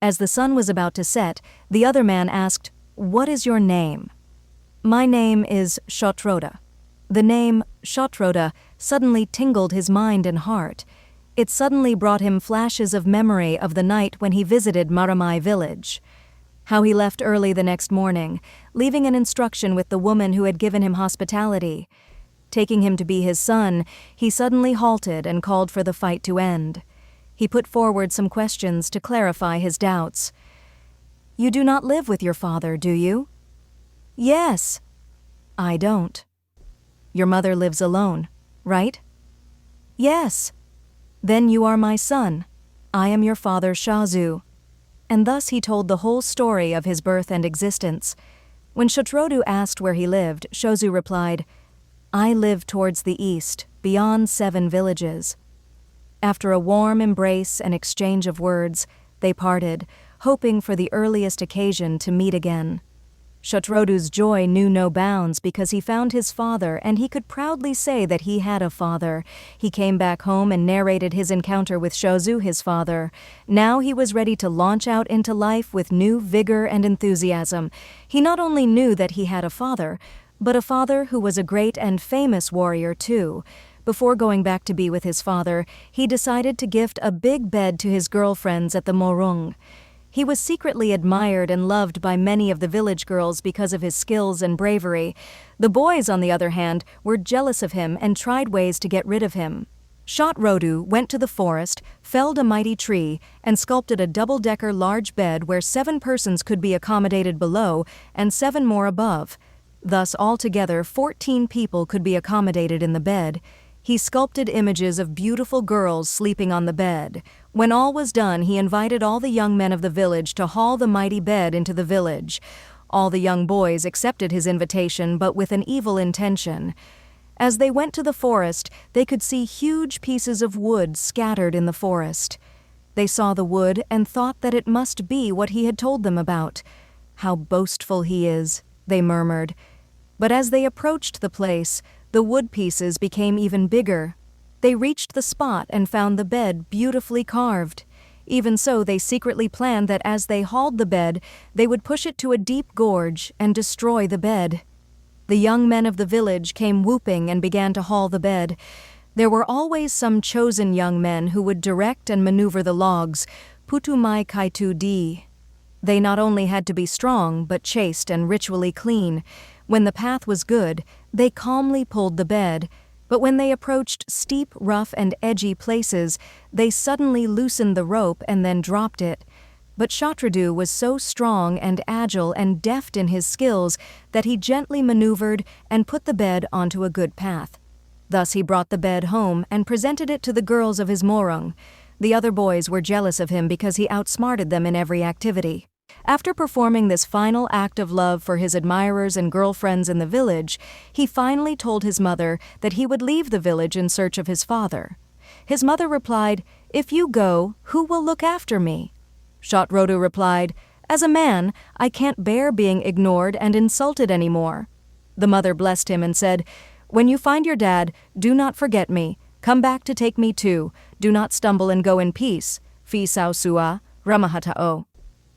As the sun was about to set, the other man asked, "What is your name?" "My name is Shotroda." The name Shotroda suddenly tingled his mind and heart. It suddenly brought him flashes of memory of the night when he visited Maramai village. How he left early the next morning, leaving an instruction with the woman who had given him hospitality. Taking him to be his son, he suddenly halted and called for the fight to end. He put forward some questions to clarify his doubts. "You do not live with your father, do you?" "Yes." "I don't." "Your mother lives alone, right?" "Yes." "Then you are my son. I am your father Shazuu." And thus he told the whole story of his birth and existence. When Shotrodu asked where he lived, Shozuu replied, "I live towards the east, beyond 7 villages." After a warm embrace and exchange of words, they parted, hoping for the earliest occasion to meet again. Shotrodu's joy knew no bounds because he found his father, and he could proudly say that he had a father. He came back home and narrated his encounter with Shozuu, his father. Now he was ready to launch out into life with new vigor and enthusiasm. He not only knew that he had a father, but a father who was a great and famous warrior too. Before going back to be with his father, he decided to gift a big bed to his girlfriends at the Morung. He was secretly admired and loved by many of the village girls because of his skills and bravery. The boys, on the other hand, were jealous of him and tried ways to get rid of him. Shotrodu went to the forest, felled a mighty tree, and sculpted a double-decker large bed where 7 persons could be accommodated below and 7 more above. Thus, altogether, 14 people could be accommodated in the bed. He sculpted images of beautiful girls sleeping on the bed. When all was done, he invited all the young men of the village to haul the mighty bed into the village. All the young boys accepted his invitation, but with an evil intention. As they went to the forest, they could see huge pieces of wood scattered in the forest. They saw the wood and thought that it must be what he had told them about. "How boastful he is," they murmured. But as they approached the place, the wood pieces became even bigger. They reached the spot and found the bed beautifully carved. Even so, they secretly planned that as they hauled the bed, they would push it to a deep gorge and destroy the bed. The young men of the village came whooping and began to haul the bed. There were always some chosen young men who would direct and maneuver the logs, putumai kaitu di. They not only had to be strong, but chaste and ritually clean. When the path was good, they calmly pulled the bed, but when they approached steep, rough, and edgy places, they suddenly loosened the rope and then dropped it. But Shotrodu was so strong and agile and deft in his skills that he gently maneuvered and put the bed onto a good path. Thus he brought the bed home and presented it to the girls of his morung. The other boys were jealous of him because he outsmarted them in every activity. After performing this final act of love for his admirers and girlfriends in the village, he finally told his mother that he would leave the village in search of his father. His mother replied, "If you go, who will look after me?" Shotrodu replied, "As a man, I can't bear being ignored and insulted anymore." The mother blessed him and said, "When you find your dad, do not forget me. Come back to take me too. Do not stumble and go in peace. Fi sao sua, ramahatao."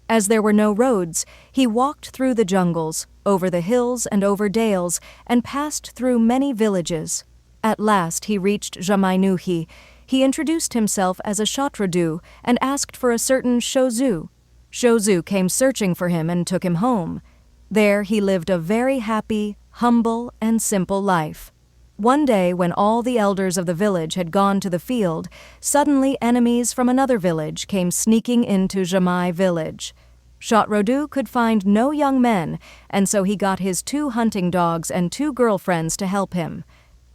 As there were no roads, he walked through the jungles, over the hills and over dales, and passed through many villages. At last he reached Zhamai. He introduced himself as a Shotrodu and asked for a certain Shozuu. Shozuu came searching for him and took him home. There he lived a very happy, humble, and simple life. One day, when all the elders of the village had gone to the field, suddenly enemies from another village came sneaking into Zhamai village. Shotrodu could find no young men, and so he got his 2 hunting dogs and 2 girlfriends to help him.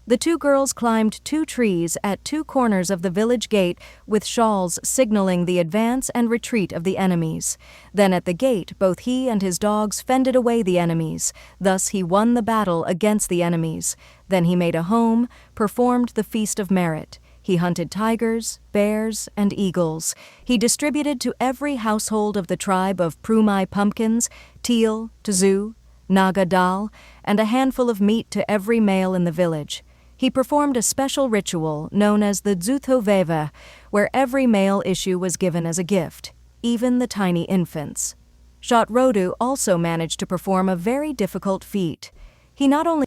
The 2 girls climbed 2 trees at 2 corners of the village gate with shawls signaling the advance and retreat of the enemies. Then at the gate, both he and his dogs fended away the enemies. Thus he won the battle against the enemies. Then he made a home, performed the Feast of Merit. He hunted tigers, bears, and eagles. He distributed to every household of the tribe of Poumai pumpkins, teal, tzu, naga dal, and a handful of meat to every male in the village. He performed a special ritual known as the Dzutho Veva, where every male issue was given as a gift. even the tiny infants. Hrünü also managed to perform a very difficult feat. He not only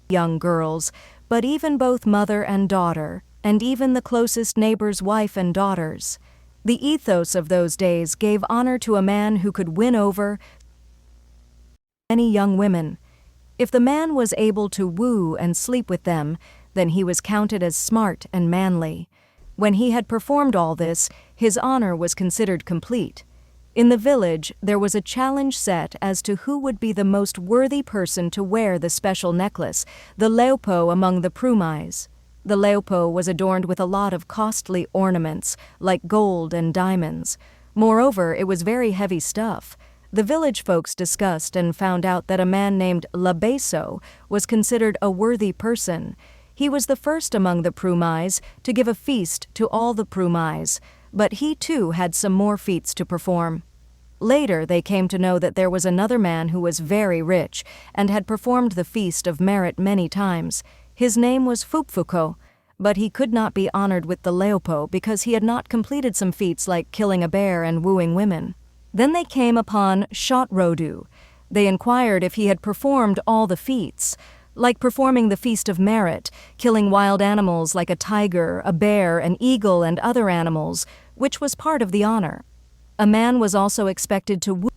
young girls, but even both mother and daughter, and even the closest neighbor's wife and daughters. The ethos of those days gave honor to a man who could win over many young women. If the man was able to woo and sleep with them, then he was counted as smart and manly. When he had performed all this, his honor was considered complete. In the village, there was a challenge set as to who would be the most worthy person to wear the special necklace, the leopo among the Poumais. The leopo was adorned with a lot of costly ornaments, like gold and diamonds. Moreover, it was very heavy stuff. The village folks discussed and found out that a man named Veikho was considered a worthy person. He was the first among the Poumais to give a feast to all the Poumais, but he too had some more feats to perform. Later they came to know that there was another man who was very rich and had performed the feast of merit many times. His name was Veikho, but he could not be honored with the leopo because he had not completed some feats like killing a bear and wooing women. Then they came upon Hrünü. They inquired if he had performed all the feats, like performing the Feast of Merit, killing wild animals like a tiger, a bear, an eagle, and other animals, which was part of the honor. A man was also expected to woo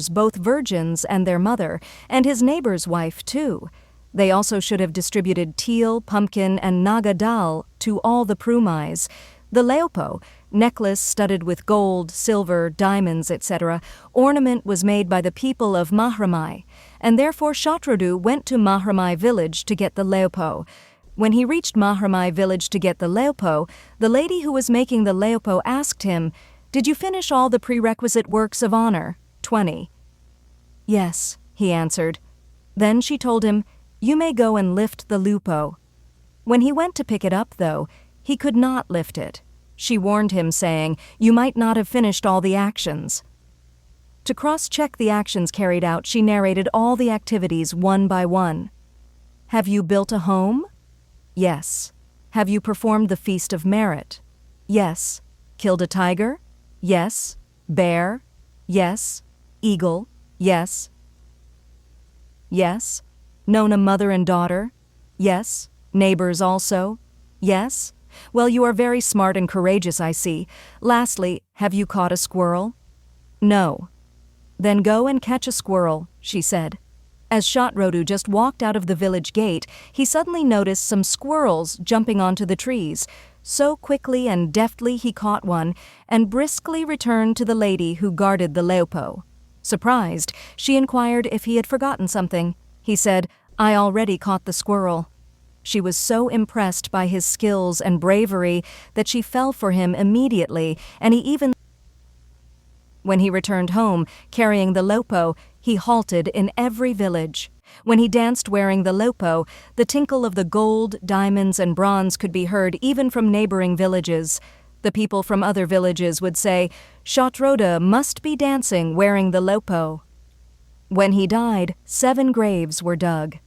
both virgins and their mother, and his neighbor's wife too. They also should have distributed teal, pumpkin, and naga dal to all the Poumais. The leopo, necklace studded with gold, silver, diamonds, etc., ornament was made by the people of Lakhamai, and therefore Hrünü went to Lakhamai village to get the leopo. When he reached Lakhamai village to get the leopo, the lady who was making the leopo asked him, "Did you finish all the prerequisite works of honor?" 20. "Yes," he answered. Then she told him, "You may go and lift the lupo." When he went to pick it up, though, he could not lift it. She warned him, saying, "You might not have finished all the actions." To cross-check the actions carried out, she narrated all the activities one by one. "Have you built a home?" "Yes." "Have you performed the Feast of Merit?" "Yes." "Killed a tiger?" "Yes." "Bear?" "Yes." "Eagle?" "Yes." "Yes." "Known a mother and daughter?" "Yes." "Neighbors also?" "Yes." "Well, you are very smart and courageous, I see. Lastly, have you caught a squirrel?" "No." "Then go and catch a squirrel," she said. As Hrünü just walked out of the village gate, he suddenly noticed some squirrels jumping onto the trees. So quickly and deftly he caught one and briskly returned to the lady who guarded the leopo. Surprised, she inquired if he had forgotten something. He said, "I already caught the squirrel." She was so impressed by his skills and bravery that she fell for him immediately, and he even when he returned home, carrying the leopo, he halted in every village. When he danced wearing the leopo, the tinkle of the gold, diamonds, and bronze could be heard even from neighboring villages. The people from other villages would say, "Hrünü must be dancing wearing the leopo." When he died, 7 graves were dug.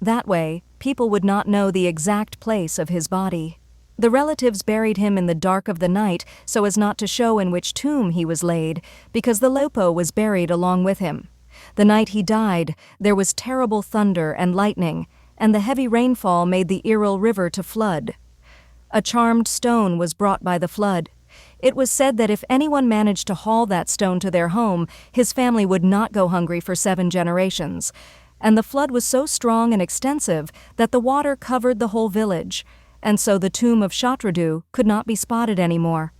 That way, people would not know the exact place of his body. The relatives buried him in the dark of the night so as not to show in which tomb he was laid, because the leopo was buried along with him. The night he died, there was terrible thunder and lightning, and the heavy rainfall made the Iril River to flood. A charmed stone was brought by the flood. It was said that if anyone managed to haul that stone to their home, his family would not go hungry for 7 generations. And the flood was so strong and extensive that the water covered the whole village, and so the tomb of Hrünü could not be spotted anymore.